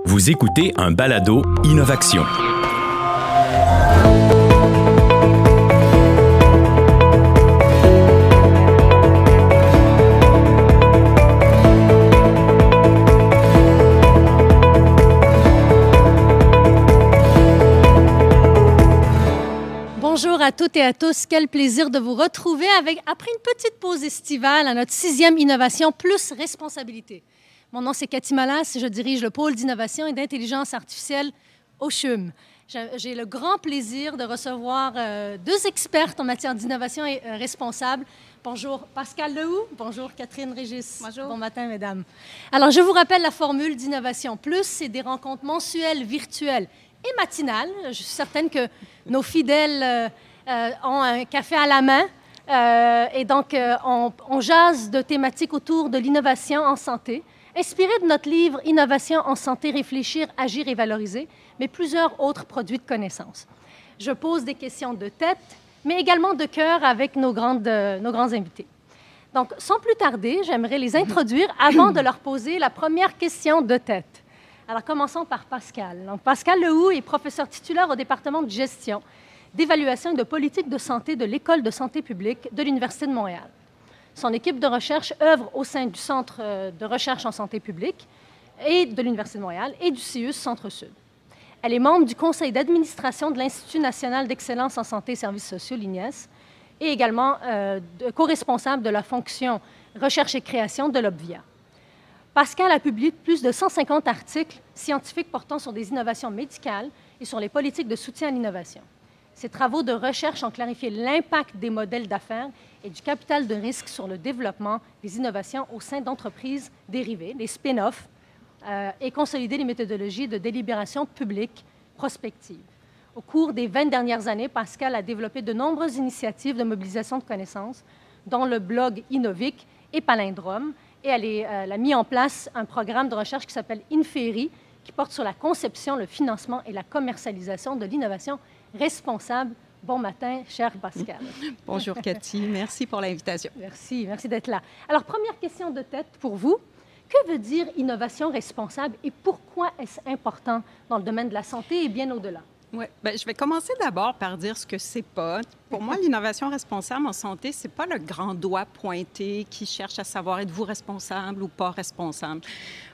Vous écoutez un balado Innovaction. Bonjour à toutes et à tous. Quel plaisir de vous retrouver après une petite pause estivale à notre 6e Innovation plus responsabilité. Mon nom, c'est Cathy Malas. Je dirige le pôle d'innovation et d'intelligence artificielle au CHUM. J'ai le grand plaisir de recevoir deux expertes en matière d'innovation responsable. Bonjour Pascal Lehoux. Bonjour Catherine Régis. Bonjour. Bon matin, mesdames. Alors, je vous rappelle la formule d'Innovation Plus. C'est des rencontres mensuelles, virtuelles et matinales. Je suis certaine que nos fidèles ont un café à la main. Et donc, on jase de thématiques autour de l'innovation en santé, inspiré de notre livre « Innovation en santé, réfléchir, agir et valoriser », mais plusieurs autres produits de connaissances. Je pose des questions de tête, mais également de cœur avec nos grands invités. Donc, sans plus tarder, j'aimerais les introduire avant de leur poser la première question de tête. Alors, commençons par Pascal. Donc, Pascal Lehoux est professeur titulaire au département de gestion, d'évaluation et de politique de santé de l'École de santé publique de l'Université de Montréal. Son équipe de recherche œuvre au sein du Centre de recherche en santé publique et de l'Université de Montréal et du CIUS Centre-Sud. Elle est membre du conseil d'administration de l'Institut national d'excellence en santé et services sociaux, l'INES, et également co-responsable de la fonction recherche et création de l'Obvia. Pascal a publié plus de 150 articles scientifiques portant sur des innovations médicales et sur les politiques de soutien à l'innovation. Ses travaux de recherche ont clarifié l'impact des modèles d'affaires et du capital de risque sur le développement des innovations au sein d'entreprises dérivées, les spin-offs, et consolidé les méthodologies de délibération publique prospective. Au cours des 20 dernières années, Pascal a développé de nombreuses initiatives de mobilisation de connaissances, dont le blog Innovic et Palindrome, et elle a mis en place un programme de recherche qui s'appelle Inferi, qui porte sur la conception, le financement et la commercialisation de l'innovation responsable. Bon matin, cher Pascal. Bonjour Cathy, merci pour l'invitation. Merci d'être là. Alors, première question de tête pour vous. Que veut dire innovation responsable et pourquoi est-ce important dans le domaine de la santé et bien au-delà? Oui, bien, je vais commencer d'abord par dire ce que c'est pas. Pour moi, l'innovation responsable en santé, c'est pas le grand doigt pointé qui cherche à savoir êtes-vous responsable ou pas responsable.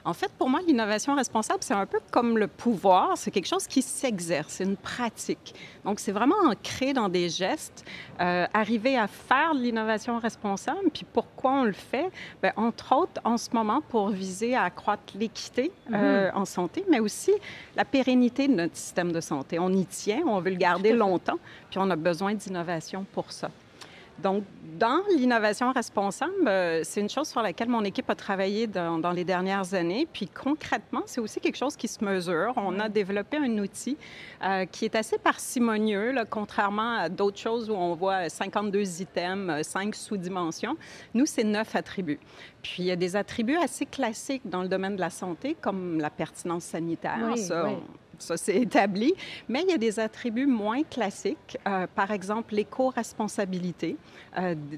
En fait, pour moi, l'innovation responsable, c'est un peu comme le pouvoir. C'est quelque chose qui s'exerce, c'est une pratique. Donc, c'est vraiment ancré dans des gestes. Arriver à faire de l'innovation responsable, puis pourquoi on le fait? Bien, entre autres, en ce moment, pour viser à accroître l'équité en santé, mais aussi la pérennité de notre système de santé. On y tient, on veut le garder longtemps, puis on a besoin d'innovation pour ça. Donc, dans l'innovation responsable, c'est une chose sur laquelle mon équipe a travaillé dans les dernières années. Puis concrètement, c'est aussi quelque chose qui se mesure. On a développé un outil qui est assez parcimonieux, là, contrairement à d'autres choses où on voit 52 items, 5 sous-dimensions. Nous, c'est 9 attributs. Puis, il y a des attributs assez classiques dans le domaine de la santé, comme la pertinence sanitaire. Ça, c'est établi. Mais il y a des attributs moins classiques, par exemple l'éco-responsabilité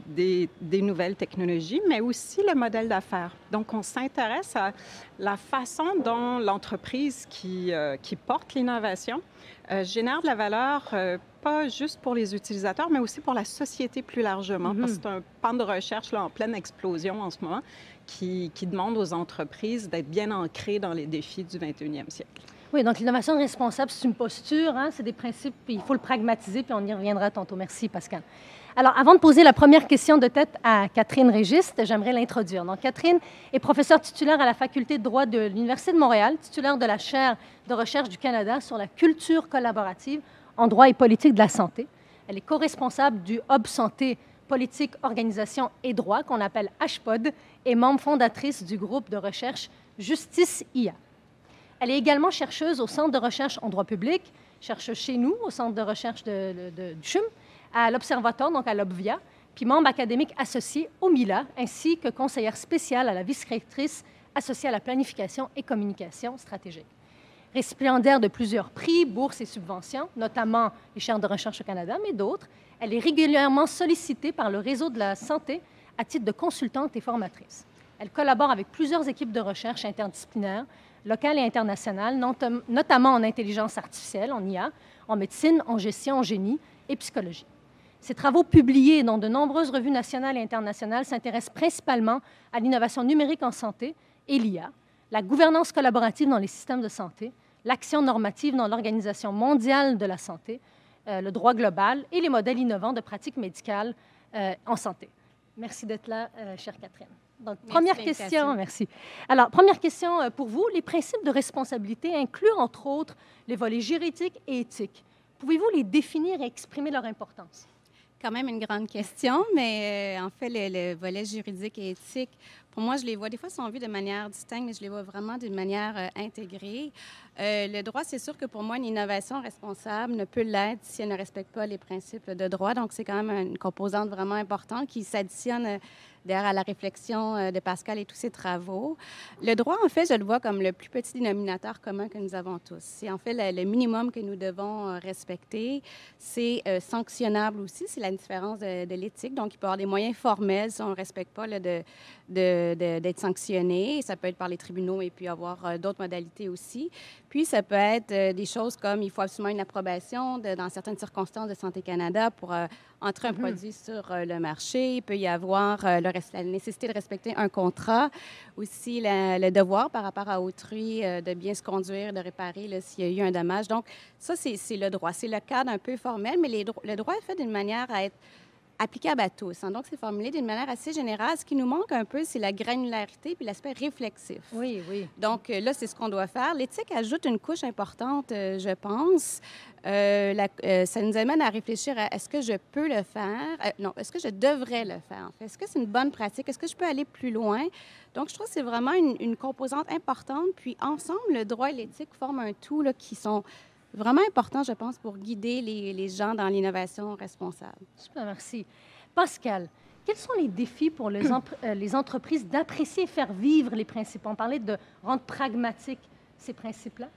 des nouvelles technologies, mais aussi le modèle d'affaires. Donc, on s'intéresse à la façon dont l'entreprise qui porte l'innovation génère de la valeur, pas juste pour les utilisateurs, mais aussi pour la société plus largement, parce que c'est un pan de recherche là, en pleine explosion en ce moment qui demande aux entreprises d'être bien ancrées dans les défis du 21e siècle. Oui, donc l'innovation responsable, c'est une posture, hein, c'est des principes, puis il faut le pragmatiser, puis on y reviendra tantôt. Merci, Pascal. Alors, avant de poser la première question de tête à Catherine Régis, j'aimerais l'introduire. Donc, Catherine est professeure titulaire à la Faculté de droit de l'Université de Montréal, titulaire de la chaire de recherche du Canada sur la culture collaborative en droit et politique de la santé. Elle est co-responsable du Hub Santé, politique, organisation et droit, qu'on appelle HPOD, et membre fondatrice du groupe de recherche Justice IA. Elle est également chercheuse au Centre de recherche en droit public, chercheuse chez nous, au Centre de recherche du CHUM, à l'Observatoire, donc à l'Obvia, puis membre académique associé au MILA, ainsi que conseillère spéciale à la vice-rectrice associée à la planification et communication stratégique. Récipiendaire de plusieurs prix, bourses et subventions, notamment les chaires de recherche au Canada, mais d'autres, elle est régulièrement sollicitée par le réseau de la santé à titre de consultante et formatrice. Elle collabore avec plusieurs équipes de recherche interdisciplinaires locales et internationales, notamment en intelligence artificielle, en IA, en médecine, en gestion, en génie et psychologie. Ces travaux publiés dans de nombreuses revues nationales et internationales s'intéressent principalement à l'innovation numérique en santé et l'IA, la gouvernance collaborative dans les systèmes de santé, l'action normative dans l'Organisation mondiale de la santé, le droit global et les modèles innovants de pratiques médicales en santé. Merci d'être là, chère Catherine. Donc, première question, merci. Alors, première question pour vous. Les principes de responsabilité incluent, entre autres, les volets juridiques et éthiques. Pouvez-vous les définir et exprimer leur importance? Quand même une grande question, mais en fait, le volet juridique et éthique, pour moi, je les vois, des fois, sont vus de manière distincte, mais je les vois vraiment d'une manière intégrée. Le droit, c'est sûr que pour moi, une innovation responsable ne peut l'être si elle ne respecte pas les principes de droit. Donc, c'est quand même une composante vraiment importante qui s'additionne derrière à la réflexion de Pascal et tous ses travaux. Le droit, en fait, je le vois comme le plus petit dénominateur commun que nous avons tous. C'est en fait le minimum que nous devons respecter. C'est sanctionnable aussi, c'est la différence de l'éthique. Donc, il peut y avoir des moyens formels si on ne respecte pas d'être sanctionné. Ça peut être par les tribunaux et puis avoir d'autres modalités aussi. Puis, ça peut être des choses comme il faut absolument une approbation dans certaines circonstances de Santé Canada pour entrer un produit sur le marché. Il peut y avoir la nécessité de respecter un contrat, aussi le devoir par rapport à autrui de bien se conduire, de réparer s'il y a eu un dommage. Donc, ça, c'est le droit. C'est le cadre un peu formel, mais le droit est fait d'une manière à être applicable à tous. Donc, c'est formulé d'une manière assez générale. Ce qui nous manque un peu, c'est la granularité puis l'aspect réflexif. Oui, oui. Donc, là, c'est ce qu'on doit faire. L'éthique ajoute une couche importante, je pense. Ça nous amène à réfléchir à est-ce que je peux le faire? Non, est-ce que je devrais le faire? En fait, est-ce que c'est une bonne pratique? Est-ce que je peux aller plus loin? Donc, je trouve que c'est vraiment une composante importante. Puis, ensemble, le droit et l'éthique forment un tout là, qui sont vraiment important, je pense, pour guider les gens dans l'innovation responsable. Super, merci. Pascal, quels sont les défis pour les entreprises d'apprécier et faire vivre les principes? On parlait de rendre pragmatiques ces principes-là.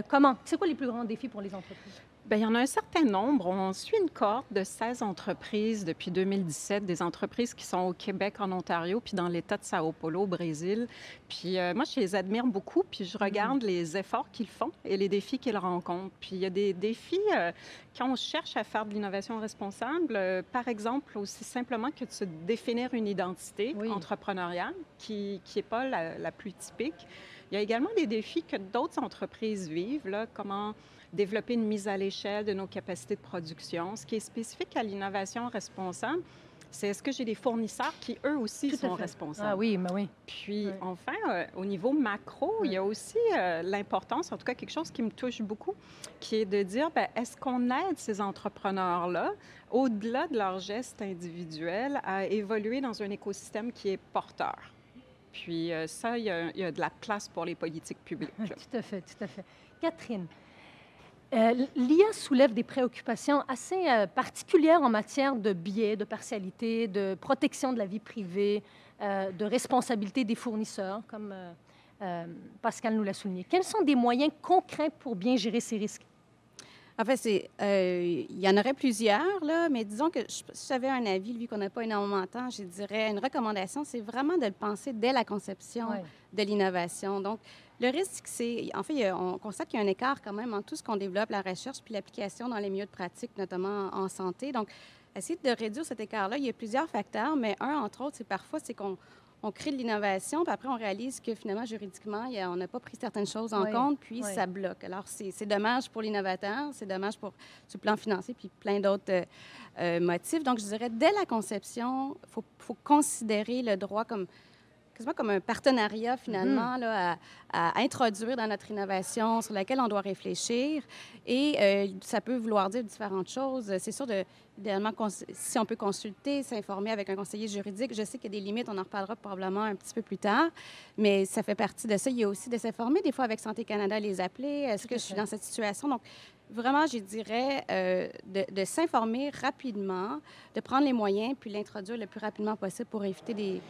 Comment? C'est quoi les plus grands défis pour les entreprises? Bien, il y en a un certain nombre. On suit une cohorte de 16 entreprises depuis 2017, des entreprises qui sont au Québec, en Ontario, puis dans l'État de Sao Paulo, au Brésil. Puis moi, je les admire beaucoup, puis je regarde les efforts qu'ils font et les défis qu'ils rencontrent. Puis il y a des défis quand on cherche à faire de l'innovation responsable, par exemple, aussi simplement que de se définir une identité entrepreneuriale qui n'est pas la plus typique. Il y a également des défis que d'autres entreprises vivent, là, comment développer une mise à l'échelle de nos capacités de production. Ce qui est spécifique à l'innovation responsable, c'est est-ce que j'ai des fournisseurs qui, eux aussi, sont responsables? Ah oui, mais oui. Puis, enfin, au niveau macro, il y a aussi l'importance, en tout cas quelque chose qui me touche beaucoup, qui est de dire, bien, est-ce qu'on aide ces entrepreneurs-là, au-delà de leurs gestes individuels, à évoluer dans un écosystème qui est porteur? Puis ça, il y a de la place pour les politiques publiques. Tout à fait, tout à fait. Catherine, l'IA soulève des préoccupations assez particulières en matière de biais, de partialité, de protection de la vie privée, de responsabilité des fournisseurs, comme Pascal nous l'a souligné. Quels sont des moyens concrets pour bien gérer ces risques? En fait, il y en aurait plusieurs, là, mais disons que si j'avais un avis, lui, qu'on n'a pas énormément de temps, je dirais une recommandation, c'est vraiment de le penser dès la conception de l'innovation. Donc, le risque, c'est, en fait, on constate qu'il y a un écart quand même entre tout ce qu'on développe, la recherche, puis l'application dans les milieux de pratique, notamment en santé. Donc, essayer de réduire cet écart-là, il y a plusieurs facteurs, mais un, entre autres, c'est qu'on crée de l'innovation, puis après, on réalise que finalement, juridiquement, on n'a pas pris certaines choses en compte, puis ça bloque. Alors, c'est dommage pour l'innovateur, c'est dommage sur le plan financier, puis plein d'autres motifs. Donc, je dirais, dès la conception, il faut considérer le droit comme un partenariat, finalement, là, à introduire dans notre innovation, sur laquelle on doit réfléchir. Et ça peut vouloir dire différentes choses. C'est sûr, idéalement, si on peut consulter, s'informer avec un conseiller juridique, je sais qu'il y a des limites, on en reparlera probablement un petit peu plus tard, mais ça fait partie de ça. Il y a aussi de s'informer, des fois, avec Santé Canada, les appeler. Est-ce que je suis dans cette situation? Donc, vraiment, je dirais, de s'informer rapidement, de prendre les moyens, puis l'introduire le plus rapidement possible pour éviter des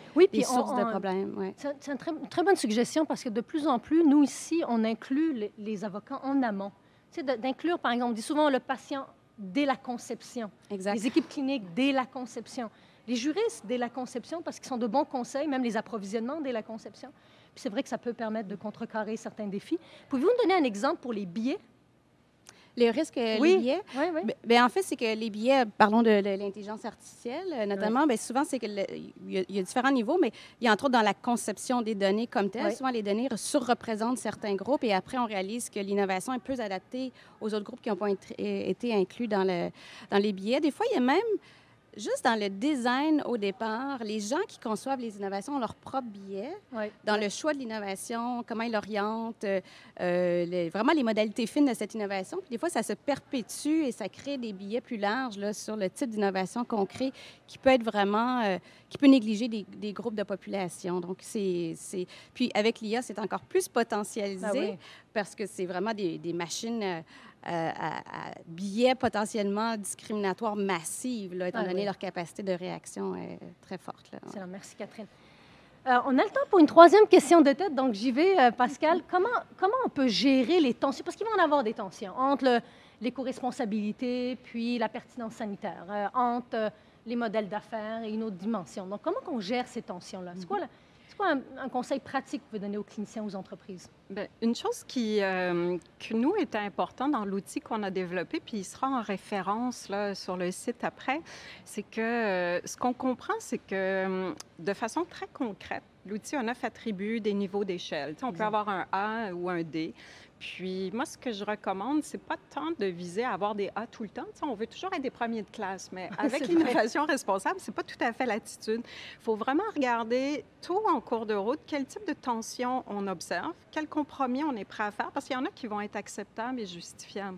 sources de problèmes. Ouais. C'est une très bonne suggestion parce que de plus en plus, nous, ici, on inclut les avocats en amont. Tu sais, d'inclure, par exemple, on dit souvent le patient dès la conception. Exact. Les équipes cliniques dès la conception. Les juristes dès la conception parce qu'ils sont de bons conseils, même les approvisionnements dès la conception. Puis c'est vrai que ça peut permettre de contrecarrer certains défis. Pouvez-vous nous donner un exemple pour les billets? Les risques, Oui. les billets? Oui, oui. Bien, en fait, c'est que les billets, parlons de l'intelligence artificielle, notamment, bien, souvent, c'est que il y a différents niveaux, mais il y a entre autres dans la conception des données comme telles. Oui. Souvent, les données surreprésentent certains groupes et après, on réalise que l'innovation est plus adaptée aux autres groupes qui n'ont pas été inclus dans les billets. Des fois, il y a même, juste dans le design au départ, les gens qui conçoivent les innovations ont leur propre billet. Oui. Dans le choix de l'innovation, comment ils l'orientent, vraiment les modalités fines de cette innovation. Puis des fois, ça se perpétue et ça crée des billets plus larges là, sur le type d'innovation qu'on crée qui peut être vraiment, qui peut négliger des groupes de population. Donc, Puis avec l'IA, c'est encore plus potentialisé Ah oui. parce que c'est vraiment des machines à billets potentiellement discriminatoires massives, là, étant Ah donné oui. leur capacité de réaction très forte. Là. Excellent. Merci, Catherine. On a le temps pour une troisième question de tête, donc j'y vais, Pascal. Comment on peut gérer les tensions? Parce qu'il va en avoir des tensions entre l'éco-responsabilité puis la pertinence sanitaire, entre les modèles d'affaires et une autre dimension. Donc, comment on gère ces tensions-là? C'est quoi un conseil pratique que vous pouvez donner aux cliniciens, aux entreprises? Bien, une chose que nous était important dans l'outil qu'on a développé, puis il sera en référence là, sur le site après, c'est que ce qu'on comprend, c'est que de façon très concrète, l'outil a 9 attributs, des niveaux d'échelle. Tu sais, on peut avoir un A ou un D. Puis moi, ce que je recommande, c'est pas tant de viser à avoir des A tout le temps. Tu sais, on veut toujours être des premiers de classe, mais avec C'est vrai. l'innovation responsable, c'est pas tout à fait l'attitude. Il faut vraiment regarder tout en cours de route, quel type de tension on observe, quel compromis on est prêt à faire, parce qu'il y en a qui vont être acceptables et justifiables.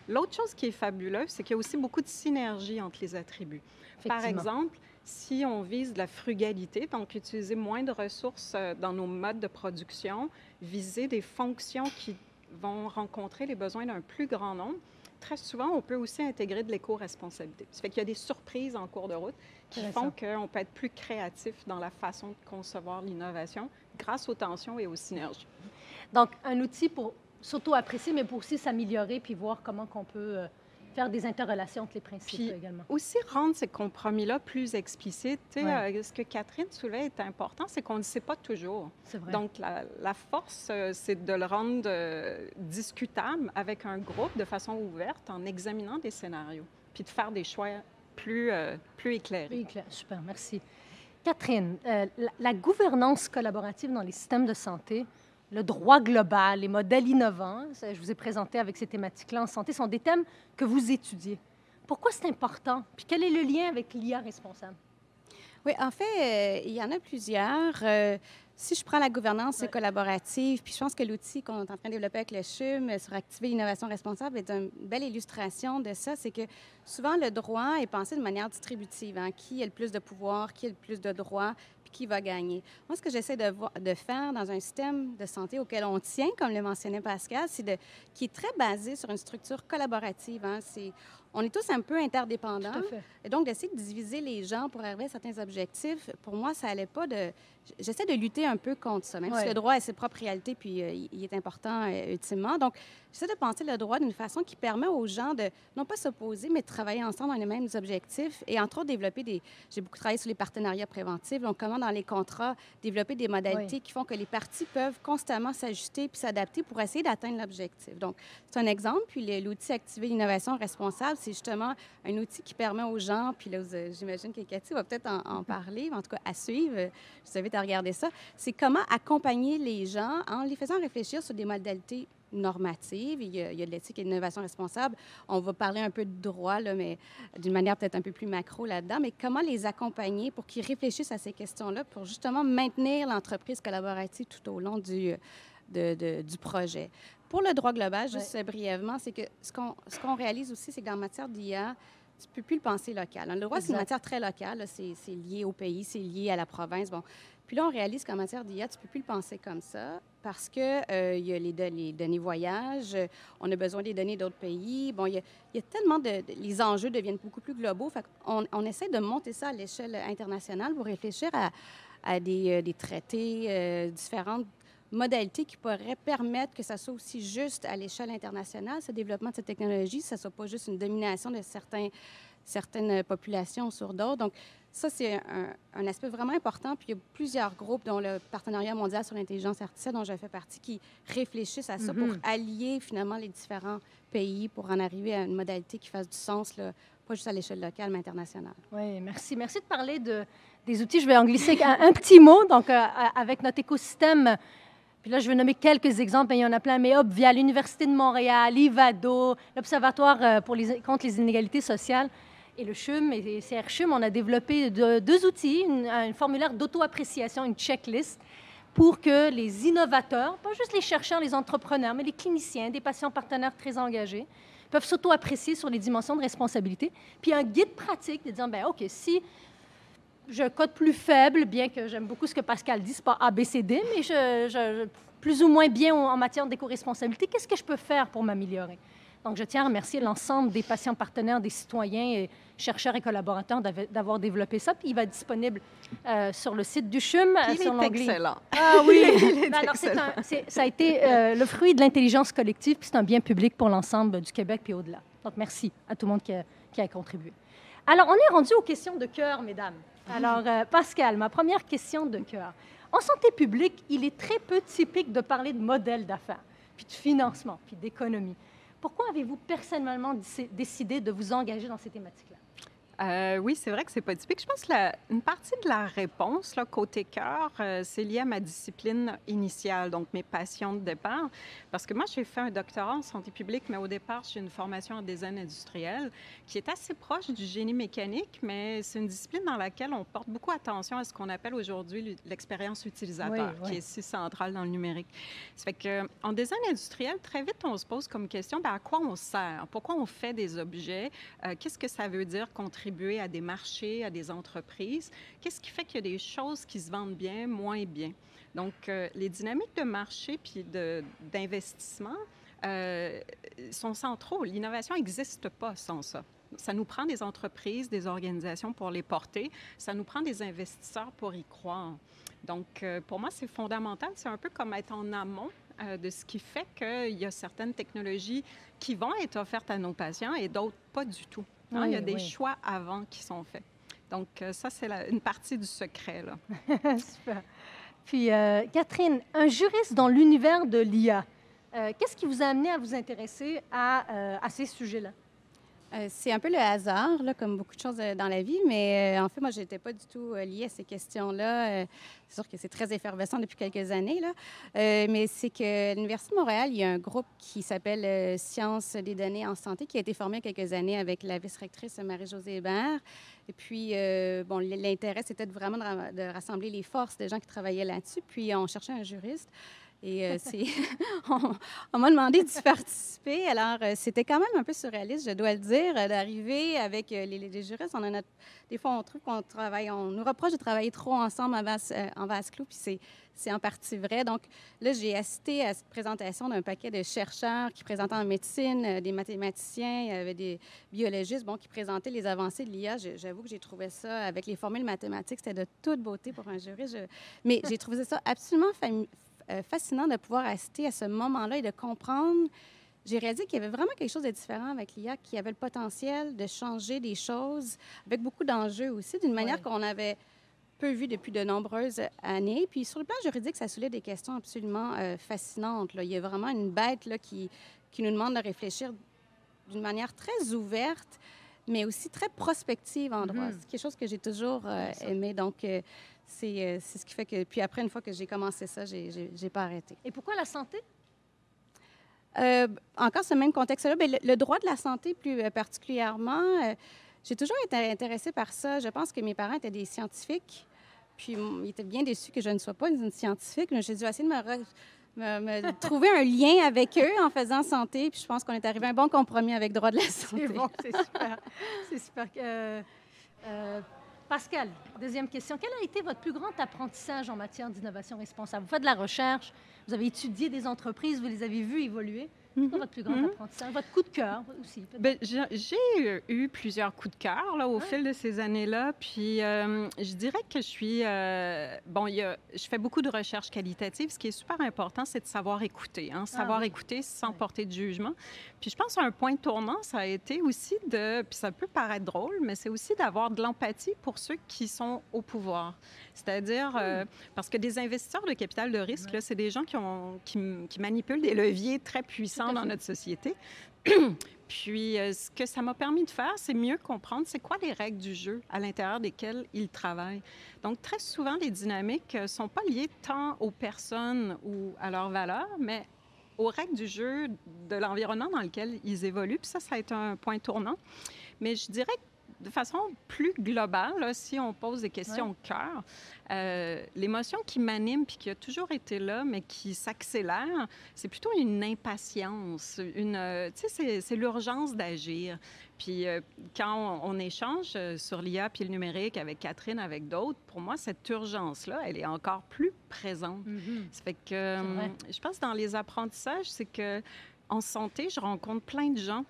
L'autre chose qui est fabuleuse, c'est qu'il y a aussi beaucoup de synergie entre les attributs. Par Effectivement. exemple, si on vise de la frugalité, donc utiliser moins de ressources dans nos modes de production, viser des fonctions qui vont rencontrer les besoins d'un plus grand nombre, très souvent, on peut aussi intégrer de l'éco-responsabilité. Ça fait qu'il y a des surprises en cours de route qui font qu'on peut être plus créatif dans la façon de concevoir l'innovation grâce aux tensions et aux synergies. Donc, un outil pour s'auto-apprécier, mais pour aussi s'améliorer puis voir comment on peut faire des interrelations entre les principes Puis également. aussi rendre ces compromis-là plus explicites. Tu sais, Ouais. ce que Catherine soulevait est important, c'est qu'on ne le sait pas toujours. C'est vrai. Donc, la force, c'est de le rendre discutable avec un groupe de façon ouverte en examinant des scénarios, puis de faire des choix plus éclairés. Oui, clair. Super, merci. Catherine, la gouvernance collaborative dans les systèmes de santé, le droit global, les modèles innovants, je vous ai présenté avec ces thématiques-là en santé, sont des thèmes que vous étudiez. Pourquoi c'est important? Puis quel est le lien avec l'IA responsable? Oui, en fait, il y en a plusieurs. Si je prends la gouvernance collaborative, puis je pense que l'outil qu'on est en train de développer avec le CHUM sur activer l'innovation responsable est une belle illustration de ça. C'est que souvent, le droit est pensé de manière distributive. Hein? Qui a le plus de pouvoir, qui a le plus de droits, puis qui va gagner. Moi, ce que j'essaie de faire dans un système de santé auquel on tient, comme le mentionnait Pascal, qui est très basé sur une structure collaborative. Hein? On est tous un peu interdépendants. Tout à fait. Et donc, d'essayer de diviser les gens pour arriver à certains objectifs, pour moi, ça n'allait pas de... J'essaie de lutter un peu contre ça, même si le droit a ses propres réalités, puis il est important ultimement. Donc, j'essaie de penser le droit d'une façon qui permet aux gens de, non pas s'opposer, mais de travailler ensemble dans les mêmes objectifs et, entre autres, développer J'ai beaucoup travaillé sur les partenariats préventifs, donc comment, dans les contrats, développer des modalités qui font que les parties peuvent constamment s'ajuster puis s'adapter pour essayer d'atteindre l'objectif. Donc, c'est un exemple. Puis, l'outil Activer l'innovation responsable, c'est justement un outil qui permet aux gens, puis là, j'imagine que Cathy va peut-être en parler, mais en tout cas, à suivre, je vous invite à regarder ça, c'est comment accompagner les gens en les faisant réfléchir sur des modalités normatives. Il y a de l'éthique et de l'innovation responsable. On va parler un peu de droit, là, mais d'une manière peut-être un peu plus macro là-dedans, mais comment les accompagner pour qu'ils réfléchissent à ces questions-là pour justement maintenir l'entreprise collaborative tout au long du projet. Pour le droit global, juste brièvement, c'est que ce qu'on réalise aussi, c'est qu'en matière d'IA, tu ne peux plus le penser local. Le droit, c'est une matière très locale. Là, c'est lié au pays, c'est lié à la province. Bon. Puis là, on réalise qu'en matière d'IA, tu ne peux plus le penser comme ça parce qu'il y a les données voyage, on a besoin des données d'autres pays. Bon, il y a tellement les enjeux deviennent beaucoup plus globaux. Fait on essaie de monter ça à l'échelle internationale pour réfléchir à des traités différentes modalités qui pourraient permettre que ça soit aussi juste à l'échelle internationale, ce développement de cette technologie, que ça ne soit pas juste une domination de certaines populations sur d'autres. Donc, Ça, c'est un aspect vraiment important. Puis il y a plusieurs groupes, dont le Partenariat mondial sur l'intelligence artificielle, dont je fais partie, qui réfléchissent à ça pour allier finalement les différents pays pour en arriver à une modalité qui fasse du sens, là, pas juste à l'échelle locale, mais internationale. Oui, merci. Merci de parler des outils. Je vais en glisser un petit mot. Donc, avec notre écosystème, puis là, je vais nommer quelques exemples, mais il y en a plein. Mais via l'Université de Montréal, Ivado, l'Observatoire contre les inégalités sociales, et le CHUM et CRCHUM, on a développé deux outils, un formulaire d'auto-appréciation, une checklist, pour que les innovateurs, pas juste les chercheurs, les entrepreneurs, mais les cliniciens, des patients partenaires très engagés, peuvent s'auto-apprécier sur les dimensions de responsabilité. Puis un guide pratique de dire, bien, OK, si j'ai un code plus faible, bien que j'aime beaucoup ce que Pascal dit, c'est pas A, B, C, D, mais plus ou moins bien en matière d'éco-responsabilité, qu'est-ce que je peux faire pour m'améliorer? Donc, je tiens à remercier l'ensemble des patients partenaires, des citoyens, et chercheurs et collaborateurs d'avoir développé ça. Puis il va être disponible sur le site du CHUM. Il est excellent. Ah oui! Alors, ça a été le fruit de l'intelligence collective, puis c'est un bien public pour l'ensemble du Québec puis au-delà. Donc, merci à tout le monde qui a contribué. Alors, on est rendu aux questions de cœur, mesdames. Alors, Pascal, ma première question de cœur. En santé publique, il est très peu typique de parler de modèle d'affaires, puis de financement, puis d'économie. Pourquoi avez-vous personnellement décidé de vous engager dans ces thématiques-là? Oui, c'est vrai que c'est pas typique. Je pense que une partie de la réponse, là, côté cœur, c'est lié à ma discipline initiale, donc mes passions de départ. Parce que moi, j'ai fait un doctorat en santé publique, mais au départ, j'ai une formation en design industriel qui est assez proche du génie mécanique, mais c'est une discipline dans laquelle on porte beaucoup attention à ce qu'on appelle aujourd'hui l'expérience utilisateur, qui est si centrale dans le numérique. Ça fait qu'en design industriel, très vite, on se pose comme question, bien, à quoi on sert? Pourquoi on fait des objets? Qu'est-ce que ça veut dire contribuer à des marchés, à des entreprises? Qu'est-ce qui fait qu'il y a des choses qui se vendent bien, moins bien? Donc, les dynamiques de marché puis d'investissement sont centraux. L'innovation n'existe pas sans ça. Ça nous prend des entreprises, des organisations pour les porter. Ça nous prend des investisseurs pour y croire. Donc, pour moi, c'est fondamental. C'est un peu comme être en amont de ce qui fait qu'il y a certaines technologies qui vont être offertes à nos patients et d'autres pas du tout. Non, il y a des choix avant qui sont faits. Donc, ça, c'est une partie du secret, là. Super. Puis, Catherine, un juriste dans l'univers de l'IA, qu'est-ce qui vous a amené à vous intéresser à ces sujets-là? C'est un peu le hasard, là, comme beaucoup de choses dans la vie, mais en fait, moi, je n'étais pas du tout liée à ces questions-là. C'est sûr que c'est très effervescent depuis quelques années, là. Mais c'est que l'Université de Montréal, il y a un groupe qui s'appelle Sciences des données en santé, qui a été formé il y a quelques années avec la vice-rectrice Marie-Josée Hébert. Et puis, bon, l'intérêt, c'était vraiment de rassembler les forces des gens qui travaillaient là-dessus. Puis, on cherchait un juriste. Et on m'a demandé d'y participer. Alors, c'était quand même un peu surréaliste, je dois le dire, d'arriver avec les juristes. Des fois, on trouve on nous reproche de travailler trop ensemble en vase clos, puis c'est en partie vrai. Donc, là, j'ai assisté à cette présentation d'un paquet de chercheurs qui présentaient en médecine, des mathématiciens, il y avait des biologistes, qui présentaient les avancées de l'IA. J'avoue que j'ai trouvé ça, avec les formules mathématiques, c'était de toute beauté pour un juriste. Mais j'ai trouvé ça absolument fascinant de pouvoir assister à ce moment-là et de comprendre. J'ai réalisé qu'il y avait vraiment quelque chose de différent avec l'IA, qui avait le potentiel de changer des choses, avec beaucoup d'enjeux aussi, d'une manière qu'on avait peu vue depuis de nombreuses années. Puis sur le plan juridique, ça soulève des questions absolument fascinantes, là. Il y a vraiment une bête là, qui nous demande de réfléchir d'une manière très ouverte, mais aussi très prospective en droit. C'est quelque chose que j'ai toujours aimé. Donc, c'est ce qui fait que... Puis après, une fois que j'ai commencé ça, j'ai pas arrêté. Et pourquoi la santé? Encore ce même contexte-là, bien, le droit de la santé plus particulièrement, j'ai toujours été intéressée par ça. Je pense que mes parents étaient des scientifiques, puis ils étaient bien déçus que je ne sois pas une scientifique. J'ai dû essayer de me trouver un lien avec eux en faisant santé, puis je pense qu'on est arrivé à un bon compromis avec droit de la santé. C'est bon, c'est super. C'est super. Pascal, deuxième question. Quel a été votre plus grand apprentissage en matière d'innovation responsable? Vous faites de la recherche, vous avez étudié des entreprises, vous les avez vues évoluer. C'est votre plus grand apprentissage? Votre coup de cœur aussi? Bien, j'ai eu plusieurs coups de cœur là, au fil de ces années-là. Puis, je dirais que je suis... je fais beaucoup de recherche qualitative. Ce qui est super important, c'est de savoir écouter. Hein? Savoir écouter sans porter de jugement. Puis, je pense qu'un point tournant, ça a été aussi de... Puis, ça peut paraître drôle, mais c'est aussi d'avoir de l'empathie pour ceux qui sont au pouvoir. C'est-à-dire, parce que des investisseurs de capital de risque, là, c'est des gens qui manipulent des leviers très puissants dans notre société. Puis, ce que ça m'a permis de faire, c'est mieux comprendre c'est quoi les règles du jeu à l'intérieur desquelles ils travaillent. Donc, très souvent, les dynamiques ne sont pas liées tant aux personnes ou à leurs valeurs, mais aux règles du jeu de l'environnement dans lequel ils évoluent. Puis ça a été un point tournant. Mais je dirais que de façon plus globale, là, si on pose des questions au cœur, l'émotion qui m'anime puis qui a toujours été là, mais qui s'accélère, c'est plutôt une impatience. C'est l'urgence d'agir. Puis quand on échange sur l'IA puis le numérique avec Catherine, avec d'autres, pour moi, cette urgence-là, elle est encore plus présente. Ça fait que je pense que dans les apprentissages, c'est que en santé, je rencontre plein de gens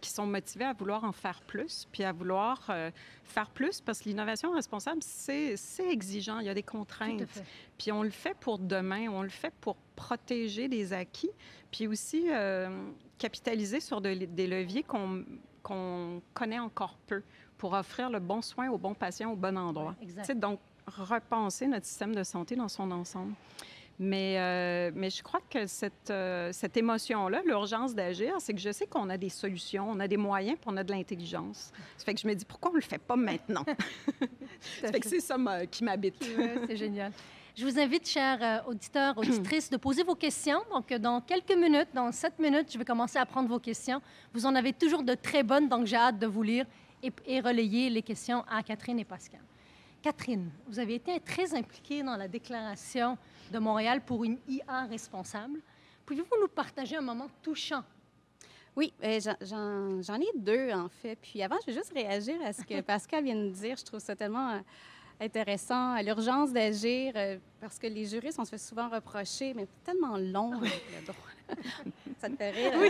qui sont motivés à vouloir en faire plus, puis à vouloir faire plus, parce que l'innovation responsable, c'est exigeant, il y a des contraintes. Puis on le fait pour demain, on le fait pour protéger les acquis, puis aussi capitaliser sur des leviers qu'on connaît encore peu pour offrir le bon soin au bon patient au bon endroit. Donc, repenser notre système de santé dans son ensemble. Mais je crois que cette émotion-là, l'urgence d'agir, c'est que je sais qu'on a des solutions, on a des moyens, puis on a de l'intelligence. Ça fait que je me dis, pourquoi on ne le fait pas maintenant? Ça fait que c'est ça qui m'habite. C'est génial. Je vous invite, chers auditeurs, auditrices, de poser vos questions. Donc, dans quelques minutes, dans 7 minutes, je vais commencer à prendre vos questions. Vous en avez toujours de très bonnes, donc j'ai hâte de vous lire et relayer les questions à Catherine et Pascal. Catherine, vous avez été très impliquée dans la déclaration de Montréal pour une IA responsable. Pouvez-vous nous partager un moment touchant? Oui, j'en ai deux, en fait. Puis avant, je vais juste réagir à ce que Pascal vient de dire. Je trouve ça tellement intéressant, à l'urgence d'agir, parce que les juristes, on se fait souvent reprocher, mais c'est tellement long avec le droit. Ça te fait rire? Oui.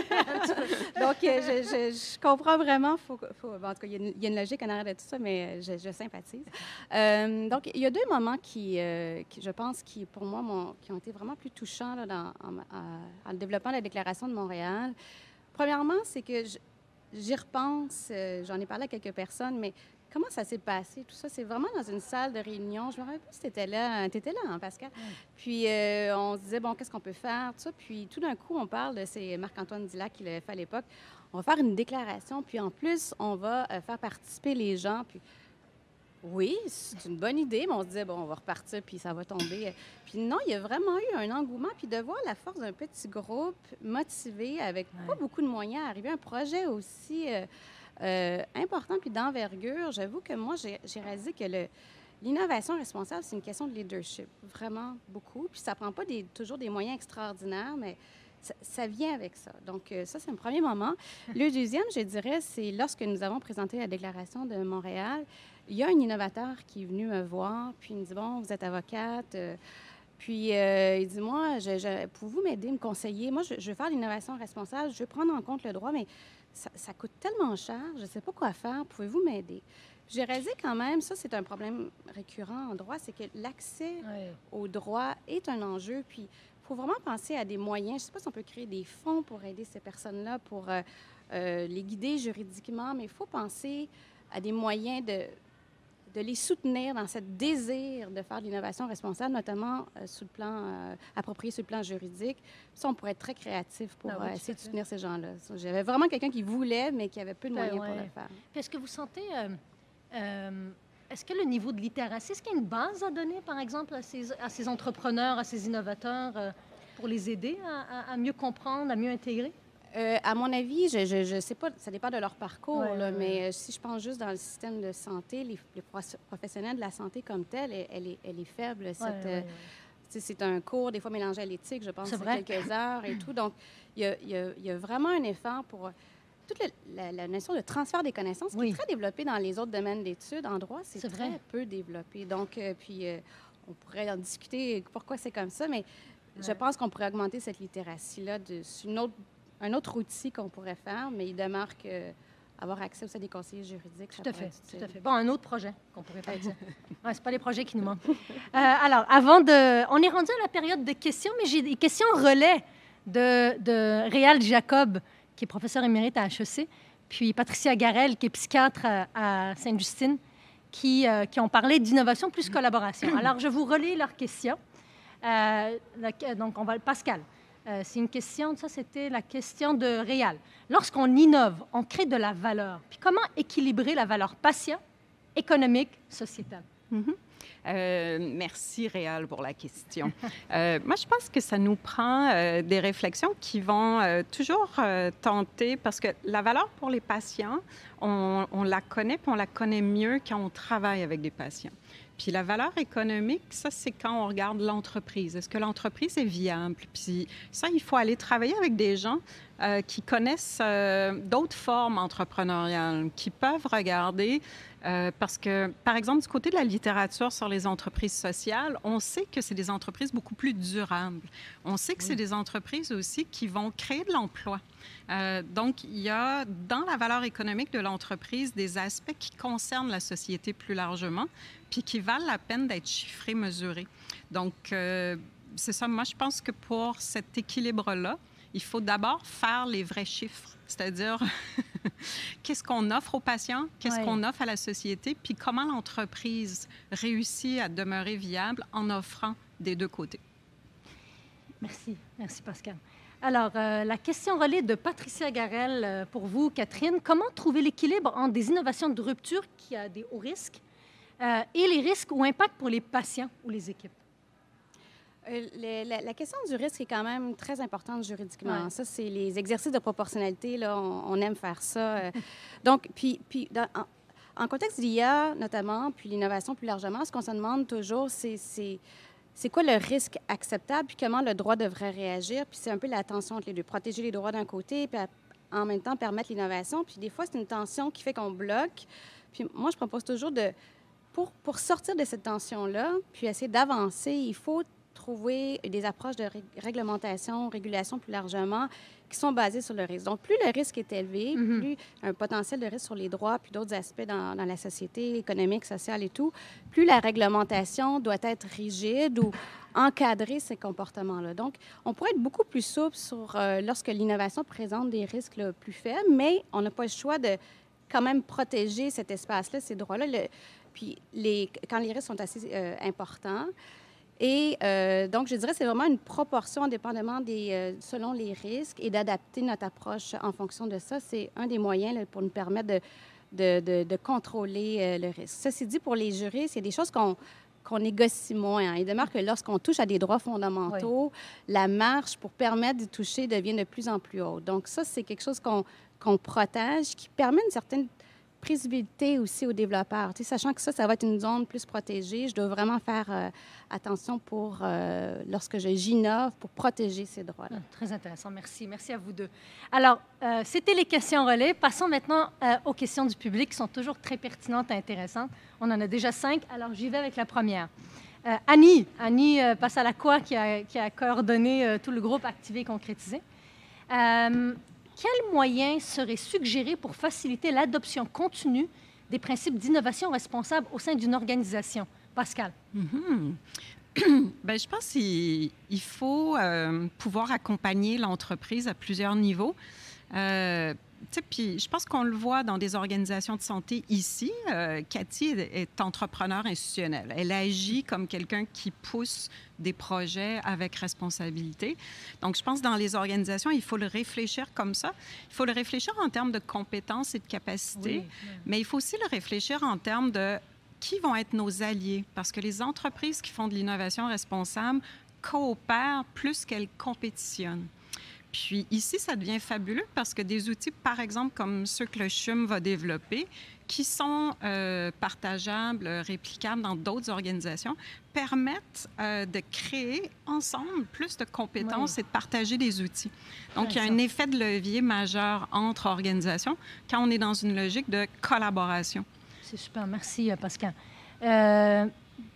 Donc, je comprends vraiment. En tout cas, il y a une logique en arrière de tout ça, mais je sympathise. Donc, il y a deux moments qui je pense, pour moi, qui ont été vraiment plus touchants là, dans le développement de la Déclaration de Montréal. Premièrement, c'est que j'y repense, j'en ai parlé à quelques personnes, mais comment ça s'est passé, tout ça? C'est vraiment dans une salle de réunion. Je me rappelle plus si tu étais là. Tu étais là, hein, Pascal? Oui. Puis, on se disait, bon, qu'est-ce qu'on peut faire, tout ça. Puis, tout d'un coup, on parle de, c'est Marc-Antoine Dillac qui l'avait fait à l'époque. On va faire une déclaration, puis en plus, on va faire participer les gens. Puis, oui, c'est une bonne idée, mais on se disait, bon, on va repartir, puis ça va tomber. Puis non, il y a vraiment eu un engouement, puis de voir la force d'un petit groupe motivé, avec pas beaucoup de moyens, arriver à un projet aussi important puis d'envergure. J'avoue que moi, j'ai réalisé que l'innovation responsable, c'est une question de leadership, vraiment beaucoup. Puis ça prend pas toujours des moyens extraordinaires, mais ça vient avec ça. Donc, ça, c'est un premier moment. Le deuxième, je dirais, c'est lorsque nous avons présenté la Déclaration de Montréal, il y a un innovateur qui est venu me voir, puis il me dit, bon, vous êtes avocate, puis il dit, moi, pouvez-vous m'aider, me conseiller? Moi, je veux faire l'innovation responsable, je veux prendre en compte le droit, mais ça coûte tellement cher, je ne sais pas quoi faire, pouvez-vous m'aider? J'ai réalisé quand même, ça, c'est un problème récurrent en droit, c'est que l'accès au droit est un enjeu, puis il faut vraiment penser à des moyens. Je ne sais pas si on peut créer des fonds pour aider ces personnes-là, pour les guider juridiquement, mais il faut penser à des moyens de les soutenir dans ce désir de faire de l'innovation responsable, notamment approprié sur le plan juridique. Ça, on pourrait être très créatif pour essayer de soutenir ces gens-là. J'avais vraiment quelqu'un qui voulait, mais qui avait peu de moyens pour le faire. Puis est-ce que vous sentez... est-ce que le niveau de littératie, est-ce qu'il y a une base à donner, par exemple, à ces entrepreneurs, à ces innovateurs, pour les aider à mieux comprendre, à mieux intégrer? À mon avis, je sais pas, ça dépend de leur parcours, mais si je pense juste dans le système de santé, les professionnels de la santé comme tel, elle est faible. C'est un cours, des fois mélangé à l'éthique, je pense, c'est quelques heures et tout. Donc, il y a vraiment un effort pour toute la notion de transfert des connaissances qui est très développée dans les autres domaines d'études. En droit, c'est très peu développé. Donc, on pourrait en discuter pourquoi c'est comme ça, mais je pense qu'on pourrait augmenter cette littératie-là sur un autre outil qu'on pourrait faire, mais il demeure que avoir accès aussi à des conseillers juridiques. Tout à fait. Bon, un autre projet qu'on pourrait faire. Ouais, c'est pas les projets qui nous manquent. Alors, on est rendu à la période de questions, mais j'ai des questions relais de Réal Jacob, qui est professeur émérite à HEC, puis Patricia Garel, qui est psychiatre à Sainte-Justine, qui ont parlé d'innovation plus collaboration. Alors, je vous relis leurs questions. Donc, Pascal. C'est une question, ça c'était la question de Réal. Lorsqu'on innove, on crée de la valeur. Puis comment équilibrer la valeur patient, économique, sociétale? Merci, Réal, pour la question. Moi, je pense que ça nous prend des réflexions qui vont toujours tenter, parce que la valeur pour les patients, on la connaît, puis on la connaît mieux quand on travaille avec des patients. Puis la valeur économique, ça, c'est quand on regarde l'entreprise. Est-ce que l'entreprise est viable? Puis ça, il faut aller travailler avec des gens qui connaissent d'autres formes entrepreneuriales, qui peuvent regarder, parce que, par exemple, du côté de la littérature sur les entreprises sociales, on sait que c'est des entreprises beaucoup plus durables. On sait que c'est des entreprises aussi qui vont créer de l'emploi. Donc, il y a dans la valeur économique de l'entreprise des aspects qui concernent la société plus largement, puis qui valent la peine d'être chiffrés, mesurés. Donc, c'est ça. Moi, je pense que pour cet équilibre-là, il faut d'abord faire les vrais chiffres, c'est-à-dire qu'est-ce qu'on offre aux patients, qu'est-ce qu'on offre à la société, puis comment l'entreprise réussit à demeurer viable en offrant des deux côtés. Merci. Merci, Pascal. Alors, la question relais de Patricia Garel pour vous, Catherine. Comment trouver l'équilibre entre des innovations de rupture qui a des hauts risques et les risques ou impacts pour les patients ou les équipes? La question du risque est quand même très importante juridiquement. Ouais. Ça, c'est les exercices de proportionnalité, là, on aime faire ça. Donc, en contexte d'IA, notamment, puis l'innovation plus largement, ce qu'on se demande toujours, c'est quoi le risque acceptable, puis comment le droit devrait réagir. Puis c'est un peu la tension entre les deux. Protéger les droits d'un côté, puis en même temps permettre l'innovation. Puis des fois, c'est une tension qui fait qu'on bloque. Puis moi, je propose toujours pour sortir de cette tension-là, puis essayer d'avancer, il faut trouver des approches de réglementation, régulation plus largement, qui sont basées sur le risque. Donc, plus le risque est élevé, plus un potentiel de risque sur les droits, puis d'autres aspects dans la société économique, sociale et tout, plus la réglementation doit être rigide ou encadrer ces comportements-là. Donc, on pourrait être beaucoup plus souple sur lorsque l'innovation présente des risques là, plus faibles, mais on n'a pas le choix de quand même protéger cet espace-là, ces droits-là. Puis, quand les risques sont assez importants, et donc, je dirais que c'est vraiment une proportion, dépendamment selon les risques, et d'adapter notre approche en fonction de ça. C'est un des moyens là, pour nous permettre de contrôler le risque. Ceci dit, pour les juristes, il y a des choses qu'on négocie moins. Hein. Il demeure que lorsqu'on touche à des droits fondamentaux, la marge pour permettre d'y toucher devient de plus en plus haute. Donc ça, c'est quelque chose qu'on protège, qui permet une certaine prévisibilité aussi aux développeurs. Tu sais, sachant que ça va être une zone plus protégée, je dois vraiment faire attention lorsque j'innove, pour protéger ces droits-là. Très intéressant. Merci. Merci à vous deux. Alors, c'était les questions relais. Passons maintenant aux questions du public qui sont toujours très pertinentes et intéressantes. On en a déjà 5, alors j'y vais avec la première. Annie Passalacqua, qui a coordonné tout le groupe Activer et Concrétiser. Quels moyens seraient suggérés pour faciliter l'adoption continue des principes d'innovation responsable au sein d'une organisation? Pascal. Bien, je pense qu'il faut pouvoir accompagner l'entreprise à plusieurs niveaux. Puis je pense qu'on le voit dans des organisations de santé ici. Cathy est entrepreneur institutionnelle. Elle agit comme quelqu'un qui pousse des projets avec responsabilité. Donc, je pense que dans les organisations, il faut le réfléchir comme ça. Il faut le réfléchir en termes de compétences et de capacités, mais il faut aussi le réfléchir en termes de qui vont être nos alliés. Parce que les entreprises qui font de l'innovation responsable coopèrent plus qu'elles compétitionnent. Puis ici, ça devient fabuleux parce que des outils, par exemple, comme ceux que le CHUM va développer, qui sont partageables, réplicables dans d'autres organisations, permettent de créer ensemble plus de compétences et de partager des outils. Donc, il y a un effet de levier majeur entre organisations quand on est dans une logique de collaboration. C'est super. Merci, Pascal.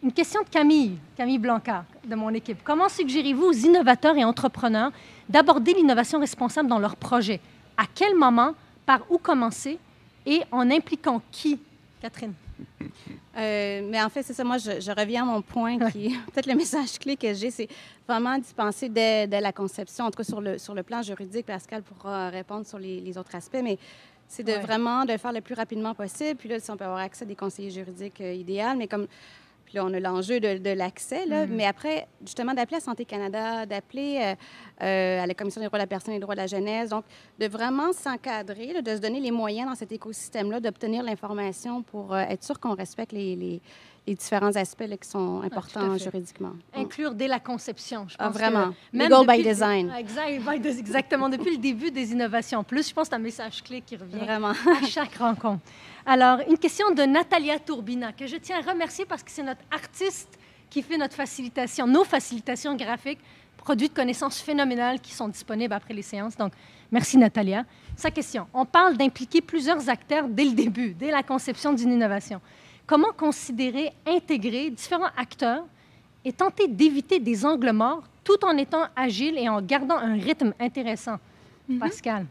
Une question de Camille Blancard, de mon équipe. Comment suggérez-vous aux innovateurs et entrepreneurs d'aborder l'innovation responsable dans leurs projets? À quel moment, par où commencer et en impliquant qui, Catherine? Mais en fait, c'est ça. Moi, je reviens à mon point qui est peut-être le message clé que j'ai, c'est vraiment d'y penser dès la conception. En tout cas, sur le plan juridique, Pascal pourra répondre sur les autres aspects, mais c'est de vraiment de le faire le plus rapidement possible. Puis là, si on peut avoir accès à des conseillers juridiques idéal, mais comme... Puis là, on a l'enjeu de l'accès, là. Mais après, justement, d'appeler à Santé Canada, d'appeler à la Commission des droits de la personne et des droits de la jeunesse. Donc, de vraiment s'encadrer, là, de se donner les moyens dans cet écosystème-là, d'obtenir l'information pour être sûr qu'on respecte les différents aspects là, qui sont importants juridiquement. Inclure dès la conception, je pense. Vraiment. Même Legal by design. Exactement. Depuis le début des innovations. Plus, je pense que c'est un message clé qui revient Vraiment. à chaque rencontre. Alors, une question de Natalia Tourbina, que je tiens à remercier parce que c'est notre artiste qui fait notre facilitation, nos facilitations graphiques, produits de connaissances phénoménales qui sont disponibles après les séances. Donc, merci Natalia. Sa question, on parle d'impliquer plusieurs acteurs dès le début, dès la conception d'une innovation. Comment considérer, intégrer différents acteurs et tenter d'éviter des angles morts tout en étant agile et en gardant un rythme intéressant? Pascal?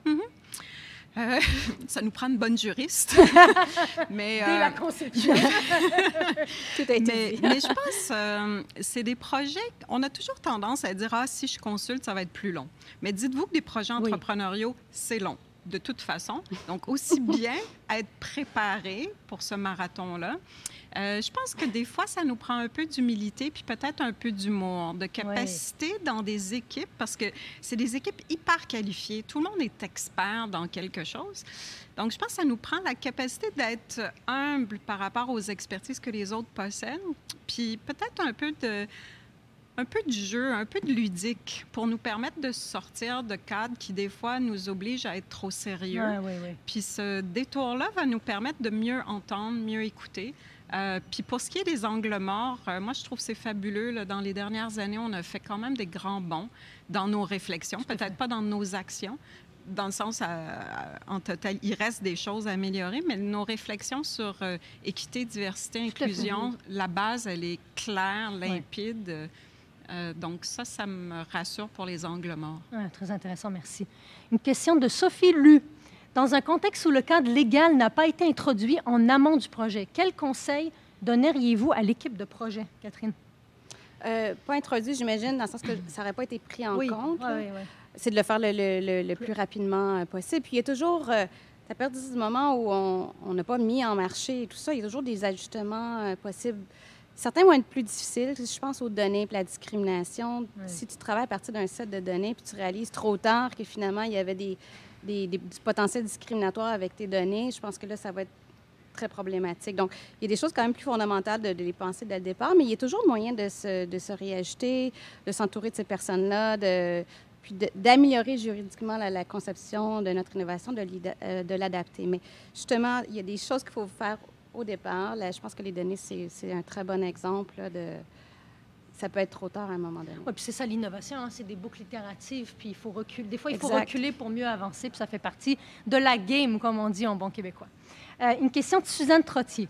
Ça nous prend une bonne juriste. Mais, dès la conception. Tout a été dit. Mais je pense c'est des projets... On a toujours tendance à dire « Ah, si je consulte, ça va être plus long. » Mais dites-vous que des projets entrepreneuriaux, c'est long, de toute façon. Donc, aussi bien être préparé pour ce marathon-là. Je pense que des fois, ça nous prend un peu d'humilité puis peut-être un peu d'humour, de capacité dans des équipes, parce que c'est des équipes hyper qualifiées. Tout le monde est expert dans quelque chose. Donc, je pense que ça nous prend la capacité d'être humble par rapport aux expertises que les autres possèdent, puis peut-être un peu de jeu, un peu de ludique pour nous permettre de sortir de cadres qui, des fois, nous obligent à être trop sérieux. Puis ce détour-là va nous permettre de mieux entendre, mieux écouter. Puis pour ce qui est des angles morts, moi, je trouve que c'est fabuleux. Là, dans les dernières années, on a fait quand même des grands bonds dans nos réflexions, peut-être pas dans nos actions, dans le sens, en total, il reste des choses à améliorer, mais nos réflexions sur équité, diversité, inclusion, la base, elle est claire, limpide. Donc ça me rassure pour les angles morts. Très intéressant, merci. Une question de Sophie Lu. Dans un contexte où le cadre légal n'a pas été introduit en amont du projet, quels conseils donneriez-vous à l'équipe de projet, Catherine? Pas introduit, j'imagine, dans le sens que ça n'aurait pas été pris en compte. Oui. C'est de le faire le plus rapidement possible. Puis il y a toujours, à partir du moment où on n'a pas mis en marché et tout ça, il y a toujours des ajustements possibles. Certains vont être plus difficiles. Je pense aux données et la discrimination. Si tu travailles à partir d'un set de données puis tu réalises trop tard que finalement, il y avait du potentiel discriminatoire avec tes données, je pense que là, ça va être très problématique. Donc, il y a des choses quand même plus fondamentales de les penser dès le départ, mais il y a toujours moyen de se réajuster, de s'entourer de ces personnes-là, puis d'améliorer juridiquement la conception de notre innovation, de l'adapter. Mais justement, il y a des choses qu'il faut faire au départ. Là, je pense que les données, c'est un très bon exemple là, ça peut être trop tard à un moment donné. Oui, puis c'est ça l'innovation, hein, c'est des boucles itératives, puis il faut reculer. Des fois, il faut reculer pour mieux avancer, puis ça fait partie de la game, comme on dit en bon québécois. Une question de Suzanne Trottier.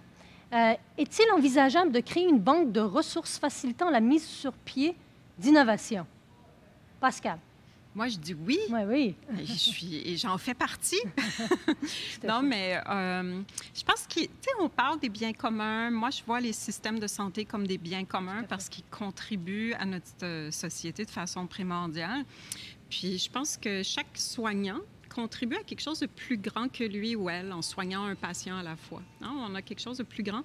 Est-il envisageable de créer une banque de ressources facilitant la mise sur pied d'innovation? Pascal. Moi, je dis oui. Oui. Et j'en fais partie. Non, mais je pense qu'on parle des biens communs. Moi, je vois les systèmes de santé comme des biens communs parce qu'ils contribuent à notre société de façon primordiale. Puis, je pense que chaque soignant contribue à quelque chose de plus grand que lui ou elle en soignant un patient à la fois. Non, on a quelque chose de plus grand.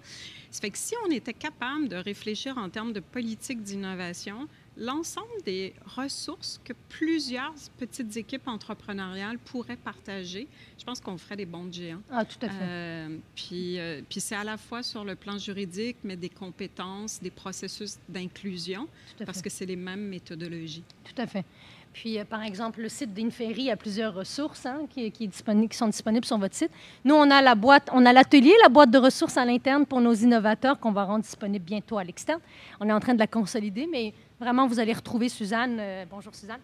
Ça fait que si on était capable de réfléchir en termes de politique d'innovation, l'ensemble des ressources que plusieurs petites équipes entrepreneuriales pourraient partager, je pense qu'on ferait des bons de géants. Ah, tout à fait. Puis c'est à la fois sur le plan juridique, mais des compétences, des processus d'inclusion, parce que c'est les mêmes méthodologies. Tout à fait. Puis, par exemple, le site d'Inferi a plusieurs ressources qui sont disponibles sur votre site. Nous, on a l'atelier, la boîte de ressources à l'interne pour nos innovateurs qu'on va rendre disponible bientôt à l'externe. On est en train de la consolider, mais vraiment, vous allez retrouver Suzanne. Bonjour, Suzanne.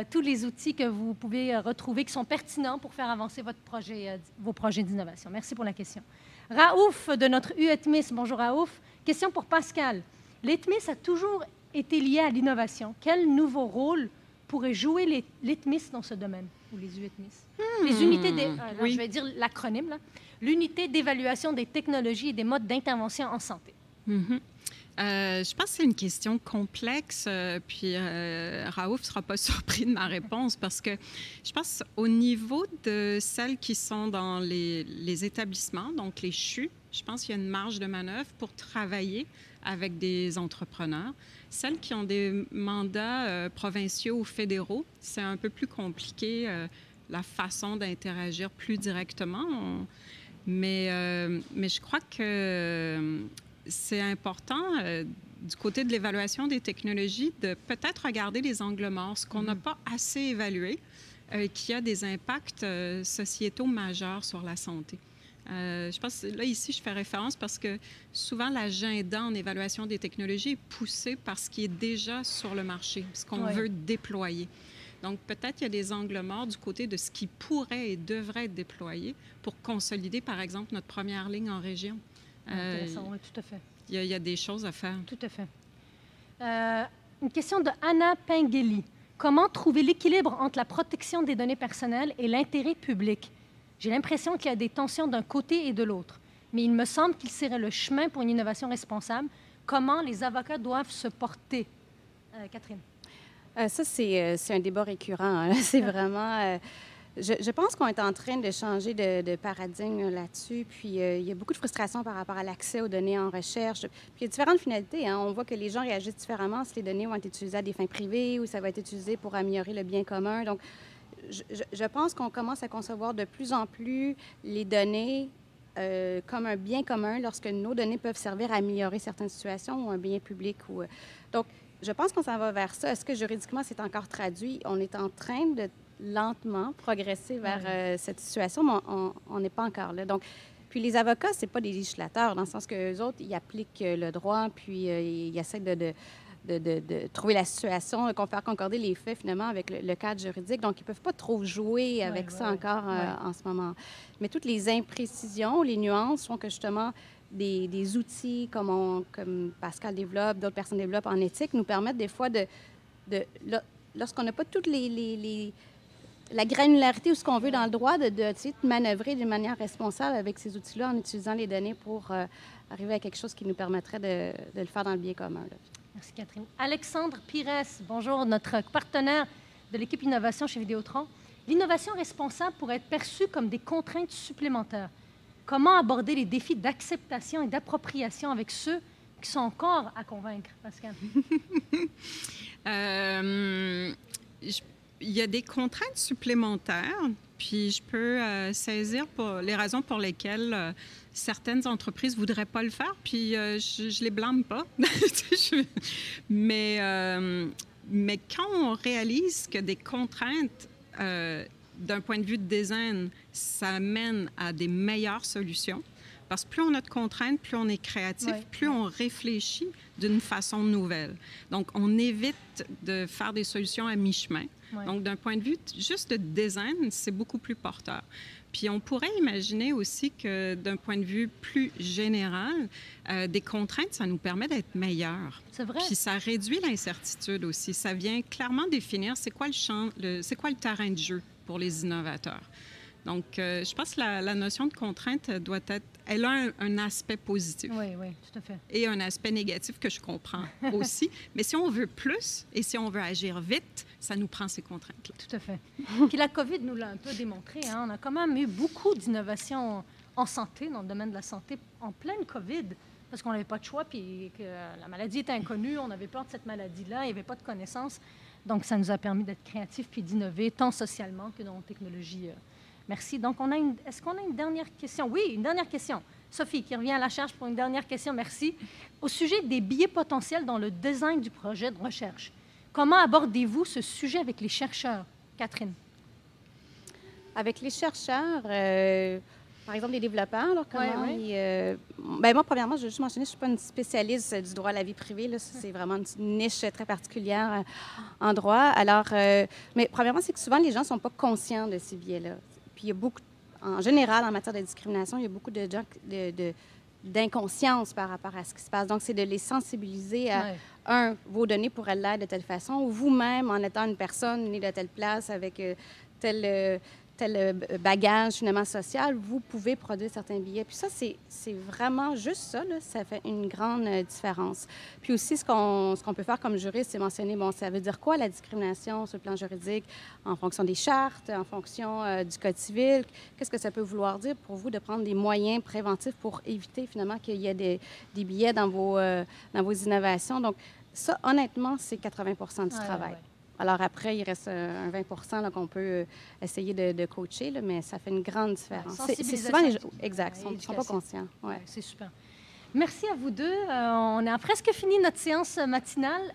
Tous les outils que vous pouvez retrouver qui sont pertinents pour faire avancer vos projets d'innovation. Merci pour la question. Raouf de notre UETMIS. Bonjour Raouf. Question pour Pascal. L'ETMIS a toujours été lié à l'innovation. Quel nouveau rôle pourrait jouer l'ETMIS dans ce domaine, ou les UETMIS? Les unités je vais dire l'acronyme, là. L'unité d'évaluation des technologies et des modes d'intervention en santé. Je pense que c'est une question complexe, puis Raouf ne sera pas surpris de ma réponse parce que je pense au niveau de celles qui sont dans les établissements, donc les CHU, je pense qu'il y a une marge de manœuvre pour travailler avec des entrepreneurs. Celles qui ont des mandats provinciaux ou fédéraux, c'est un peu plus compliqué, la façon d'interagir plus directement. Mais je crois que c'est important, du côté de l'évaluation des technologies, de peut-être regarder les angles morts, ce qu'on n'a pas assez évalué, qui a des impacts sociétaux majeurs sur la santé. Je pense, là, ici, je fais référence parce que souvent, l'agenda en évaluation des technologies est poussé par ce qui est déjà sur le marché, ce qu'on veut déployer. Donc, peut-être qu'il y a des angles morts du côté de ce qui pourrait et devrait être déployé pour consolider, par exemple, notre première ligne en région. Intéressant, oui, tout à fait. Il y a des choses à faire. Tout à fait. Une question de Anna Pengeli. Comment trouver l'équilibre entre la protection des données personnelles et l'intérêt public? J'ai l'impression qu'il y a des tensions d'un côté et de l'autre, mais il me semble qu'il serait le chemin pour une innovation responsable. Comment les avocats doivent se porter? Catherine? Ça, c'est un débat récurrent. Hein. C'est vraiment... Je pense qu'on est en train de changer de paradigme là-dessus. Puis, il y a beaucoup de frustration par rapport à l'accès aux données en recherche. Puis, il y a différentes finalités. Hein. On voit que les gens réagissent différemment si les données vont être utilisées à des fins privées ou ça va être utilisé pour améliorer le bien commun. Donc, je pense qu'on commence à concevoir de plus en plus les données comme un bien commun lorsque nos données peuvent servir à améliorer certaines situations ou un bien public. Donc, je pense qu'on s'en va vers ça. Est-ce que juridiquement, c'est encore traduit? On est en train de lentement progresser vers cette situation, mais on n'est pas encore là. Donc, puis les avocats, c'est pas des législateurs, dans le sens que les autres, ils appliquent le droit, puis ils essaient de trouver la situation, faire concorder les faits, finalement, avec le cadre juridique. Donc, ils ne peuvent pas trop jouer avec ça encore en ce moment. Mais toutes les imprécisions, les nuances font que, justement, des outils comme Pascal développe, d'autres personnes développent en éthique, nous permettent des fois lorsqu'on n'a pas toutes la granularité ou ce qu'on veut dans le droit, d'essayer de manœuvrer d'une manière responsable avec ces outils-là en utilisant les données pour arriver à quelque chose qui nous permettrait de le faire dans le bien commun. Là. Merci, Catherine. Alexandre Pires, bonjour, notre partenaire de l'équipe Innovation chez Vidéotron. L'innovation responsable pourrait être perçue comme des contraintes supplémentaires. Comment aborder les défis d'acceptation et d'appropriation avec ceux qui sont encore à convaincre, Pascal? Il y a des contraintes supplémentaires, puis je peux saisir les raisons pour lesquelles certaines entreprises ne voudraient pas le faire, puis je ne les blâme pas. Mais quand on réalise que des contraintes, d'un point de vue de design, ça mène à des meilleures solutions, parce que plus on a de contraintes, plus on est créatif, plus on réfléchit d'une façon nouvelle. Donc, on évite de faire des solutions à mi-chemin. Donc, d'un point de vue juste de design, c'est beaucoup plus porteur. Puis, on pourrait imaginer aussi que, d'un point de vue plus général, des contraintes, ça nous permet d'être meilleurs. C'est vrai. Puis, ça réduit l'incertitude aussi. Ça vient clairement définir c'est quoi le terrain de jeu pour les innovateurs. Donc, je pense que la notion de contrainte doit être... Elle a un aspect positif. Oui, tout à fait. Et un aspect négatif que je comprends aussi. Mais si on veut plus et si on veut agir vite, ça nous prend ces contraintes-là. Tout à fait. Puis la COVID nous l'a un peu démontré. Hein? On a quand même eu beaucoup d'innovations en santé, dans le domaine de la santé, en pleine COVID, parce qu'on n'avait pas de choix, puis que la maladie était inconnue, on avait peur de cette maladie-là, il n'y avait pas de connaissances. Donc, ça nous a permis d'être créatifs puis d'innover, tant socialement que dans la technologie. Merci. Donc, est-ce qu'on a une dernière question? Oui, une dernière question. Sophie, qui revient à la charge pour une dernière question. Merci. Au sujet des biais potentiels dans le design du projet de recherche, comment abordez-vous ce sujet avec les chercheurs? Catherine. Avec les chercheurs, par exemple, les développeurs, alors comment ben moi, premièrement, je veux juste mentionner, je ne suis pas une spécialiste du droit à la vie privée. Là. C'est vraiment une niche très particulière en droit. Alors, mais premièrement, c'est que souvent, les gens ne sont pas conscients de ces biais-là. Puis il y a beaucoup, en général, en matière de discrimination, il y a beaucoup de gens d'inconscience par rapport à ce qui se passe. Donc, c'est de les sensibiliser à, vos données pourraient l'être de telle façon, ou vous-même, en étant une personne née de telle place avec tel bagage finalement social, vous pouvez produire certains billets. Puis ça, c'est vraiment juste ça, là, ça fait une grande différence. Puis aussi, ce qu'on peut faire comme juriste, c'est mentionner, bon, ça veut dire quoi la discrimination sur le plan juridique en fonction des chartes, en fonction du Code civil? Qu'est-ce que ça peut vouloir dire pour vous de prendre des moyens préventifs pour éviter finalement qu'il y ait des billets dans vos innovations? Donc ça, honnêtement, c'est 80 du travail. Alors après, il reste un 20 qu'on peut essayer de coacher, là, mais ça fait une grande différence. C'est souvent les gens... Exact, ils ne sont pas conscients. Ouais. C'est super. Merci à vous deux. On a presque fini notre séance matinale.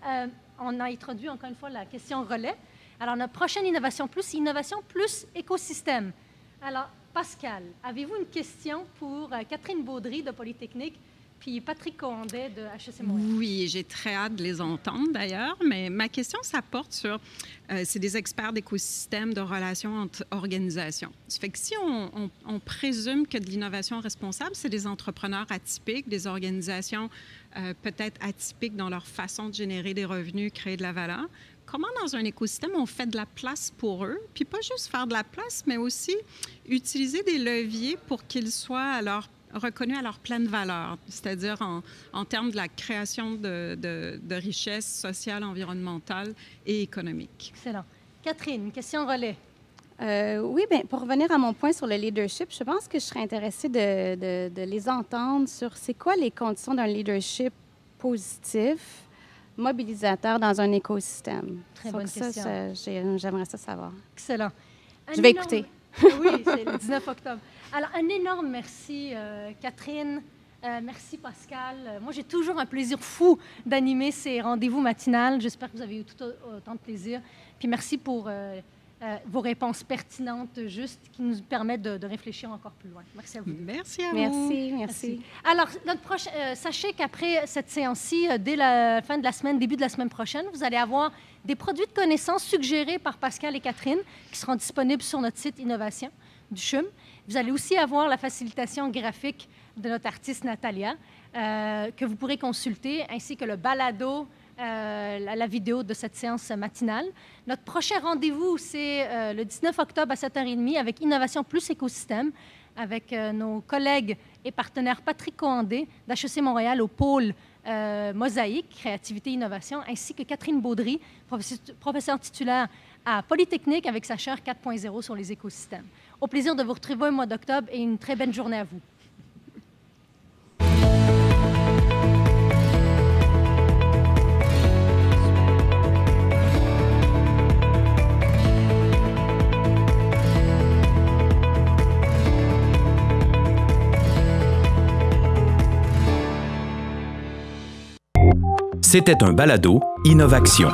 On a introduit encore une fois la question relais. Alors, notre prochaine Innovation plus écosystème. Alors, Pascal, avez-vous une question pour Catherine Baudry de Polytechnique puis Patrick Cohandet de HEC Montréal? Oui, j'ai très hâte de les entendre d'ailleurs, mais ma question, ça porte sur... c'est des experts d'écosystèmes, de relations entre organisations. Ça fait que si on présume que de l'innovation responsable, c'est des entrepreneurs atypiques, des organisations peut-être atypiques dans leur façon de générer des revenus, créer de la valeur, comment dans un écosystème on fait de la place pour eux, puis pas juste faire de la place, mais aussi utiliser des leviers pour qu'ils soient reconnus à leur pleine valeur, c'est-à-dire en termes de la création de richesses sociales, environnementales et économiques. Excellent. Catherine, question relais. Oui, bien, pour revenir à mon point sur le leadership, je pense que je serais intéressée de les entendre sur c'est quoi les conditions d'un leadership positif, mobilisateur dans un écosystème. Très bonne question. J'aimerais ça savoir. Excellent. Je vais écouter. Oui, c'est le 19 octobre. Alors, un énorme merci, Catherine. Merci, Pascal. Moi, j'ai toujours un plaisir fou d'animer ces rendez-vous matinales. J'espère que vous avez eu tout autant de plaisir. Puis merci pour vos réponses pertinentes, justes, qui nous permettent de réfléchir encore plus loin. Merci à vous. Merci à vous. Merci. Alors, sachez qu'après cette séance-ci, dès la fin de la semaine, début de la semaine prochaine, vous allez avoir des produits de connaissances suggérés par Pascal et Catherine qui seront disponibles sur notre site Innovation du CHUM. Vous allez aussi avoir la facilitation graphique de notre artiste Natalia que vous pourrez consulter, ainsi que le balado, la vidéo de cette séance matinale. Notre prochain rendez-vous, c'est le 19 octobre à 7h30 avec Innovation plus écosystème, avec nos collègues et partenaires Patrick Cohandet d'HEC Montréal au pôle Mosaïque, Créativité et Innovation, ainsi que Catherine Baudry, professeure titulaire à Polytechnique avec sa chaire 4.0 sur les écosystèmes. Au plaisir de vous retrouver au mois d'octobre et une très belle journée à vous. C'était un balado Innovation.